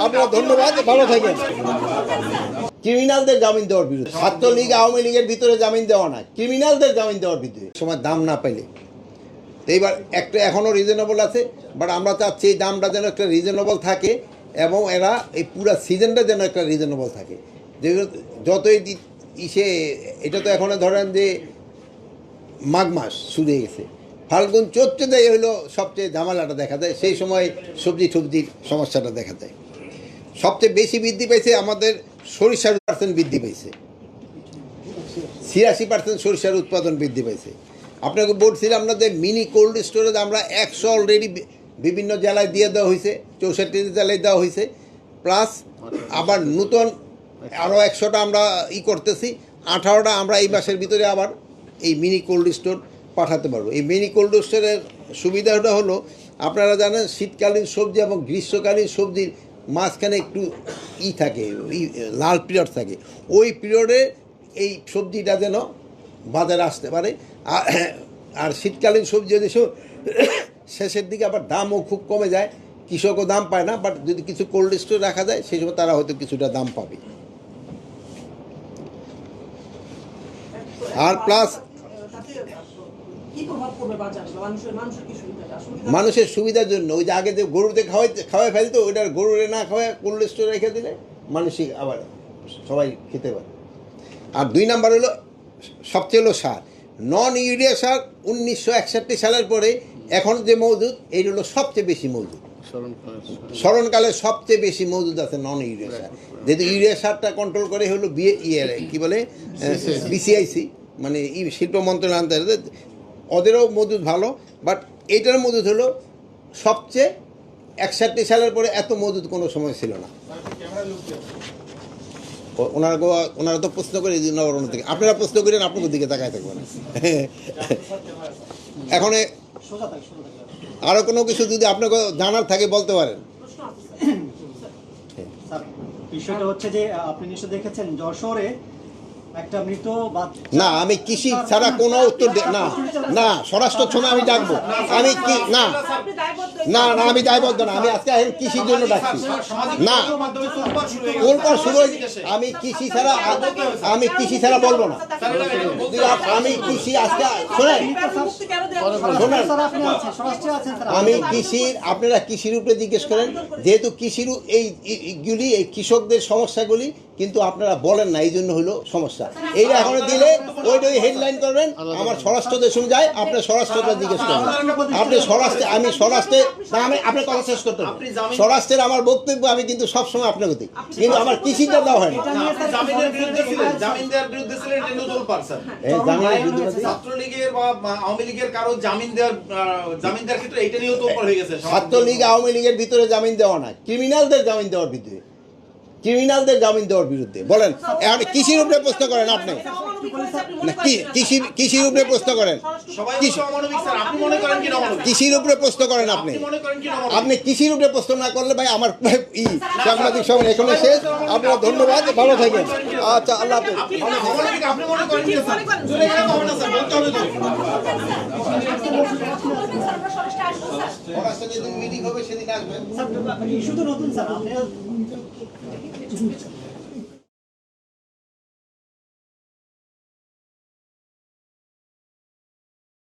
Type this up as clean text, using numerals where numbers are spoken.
আপনারা ধন্যবাদ, ভালো থাকেন। ক্রিমিনালদের জামিন দেওয়ার বিরুদ্ধে, ছাত্রলীগ আওয়ামী লীগের ভিতরে জামিন দেওয়া না, ক্রিমিনালদের জামিন দেওয়ার বিরুদ্ধে। সময় দাম না পেলে তো এইবার একটা এখনও রিজনেবল আছে, বাট আমরা চাচ্ছি এই দামটা যেন একটা রিজনেবল থাকে এবং এরা এই পুরো সিজনটা যেন একটা রিজনেবল থাকে। যেগুলো যতই ইসে, এটা তো এখনও ধরেন যে মাঘ মাস শুরু হয়ে গেছে, ফাল্গুন চৈত্রে হলো সবচেয়ে ঝামেলাটা দেখা যায়, সেই সময় সবজির সমস্যাটা দেখা যায়। সবচেয়ে বেশি বৃদ্ধি পাইছে আমাদের সরিষার % বৃদ্ধি পাইছে, 86% সরিষার উৎপাদন বৃদ্ধি পাইছে। আপনাকে বলছিলাম না যে মিনি কোল্ড স্টোরেজ আমরা 100 অলরেডি বিভিন্ন জেলায় দিয়ে দেওয়া হয়েছে, 64 জেলায় দেওয়া হয়েছে, প্লাস আবার নতুন আরও 100টা আমরা করতেছি, 18টা আমরা এই মাসের ভিতরে আবার এই মিনি কোল্ড স্টোর পাঠাতে পারবো। এই মিনি কোল্ড স্টোরের সুবিধাটা হলো, আপনারা জানেন শীতকালীন সবজি এবং গ্রীষ্মকালীন সবজির মাঝখানে একটু থাকে, লাল পিরিয়ড থাকে, ওই পিরিয়ডে এই সবজিটা যেন বাজারে আসতে পারে। আর শীতকালীন সবজি যদি শেষের দিকে আবার দামও খুব কমে যায়, কৃষকও দাম পায় না, বাট যদি কিছু কোল্ড স্টোর রাখা যায় সেই সময় তারা হয়তো কিছুটা দাম পাবে। আর প্লাস মানুষের সুবিধার জন্য ওই যে আগে যে গরুতে খাওয়াই ফেলতো, ওইটার গরুরে না খাওয়ায় কোল্ড স্টোরে রেখে দিলে মানুষই আবার সবাই খেতে পারে। আর 2 নাম্বার হলো সবচেয়ে হলো সার, নন ইউরিয়া সার 1961 সালের পরে এখন যে মজুদ, এই হলো সবচেয়ে বেশি মজুদ, স্মরণকালে সবচেয়ে বেশি মজুদ আছে নন ইউরিয়া সার। যেহেতু ইউরিয়া সারটা কন্ট্রোল করে হলো কি বলে বিসিআইসি, মানে শিল্প মন্ত্রণালয়, ওদেরও মজুদ ভালো, বাট এইটার মজুদ হলো সবচেয়ে 61 সালের পরে এত মজুদ কোনো সময় ছিল না। ওনারা তো প্রশ্ন করে নবরণ থেকে, আপনারা প্রশ্ন করেন, আপনাদের দিকে তাকায় থাকবেন। এখন আরও কোনো কিছু যদি আপনাকে জানার থাকে বলতে পারেন। বিষয়টা হচ্ছে যে আপনি নিশ্চয় দেখেছেন যশোরে একটা মৃত না, আমি কৃষি ছাড়া কোনো উত্তর না, না স্বরাষ্ট্র সময় আমি ডাকবো, আমি কি না না না আমি দায়বদ্ধ না, আমি আজকে কৃষির জন্য ডাকছি না, কোনটা শুরু আমি কৃষি ছাড়া বলবো না, আমি কৃষি আজকে শোনেন, আমি কৃষির, আপনারা কৃষির উপরে জিজ্ঞেস করেন, যেহেতু কৃষির এইগুলি এই কৃষকদের সমস্যাগুলি কিন্তু আপনারা বলেন না, এই জন্য হলো সমস্যা। এইটা এখন দিলে ওইটাই হেডলাইন করবেন, আমার স্বরাষ্ট্র দেশে যায়, আপনার স্বরাষ্ট্রটা জিজ্ঞেস করবেন, আপনি স্বরাষ্ট্রে, আমি স্বরাষ্ট্রে না, আমি আপনার কথা শেষ করতে হবে, স্বরাষ্ট্রের আমার বক্তব্য আমি কিন্তু সবসময় আপনাকে দিই, কিন্তু আমার কৃষিটা দেওয়া হয় না। ছাত্রলীগ আওয়ামী লীগের ভিতরে জামিন দেওয়া না, ক্রিমিনালদের জামিন দেওয়ার ভিতরে, ক্রিমিনালদের জামিন দেওয়ার বিরুদ্ধে। বলেন কৃষির উপরে প্রশ্ন করেন, আপনি কৃষির উপরে প্রশ্ন করেন, কৃষির উপরে প্রশ্ন করেন, আপনি কৃষির উপরে প্রশ্ন না করলে ভাই আমার সাংবাদিক সময় এখানে শেষ। আপনারা ধন্যবাদ, ভালো থাকেন। আচ্ছা, আল্লাহ হাফেজ। মিটিং হবে সেদিন আসবেন। শুধু নতুন স্যার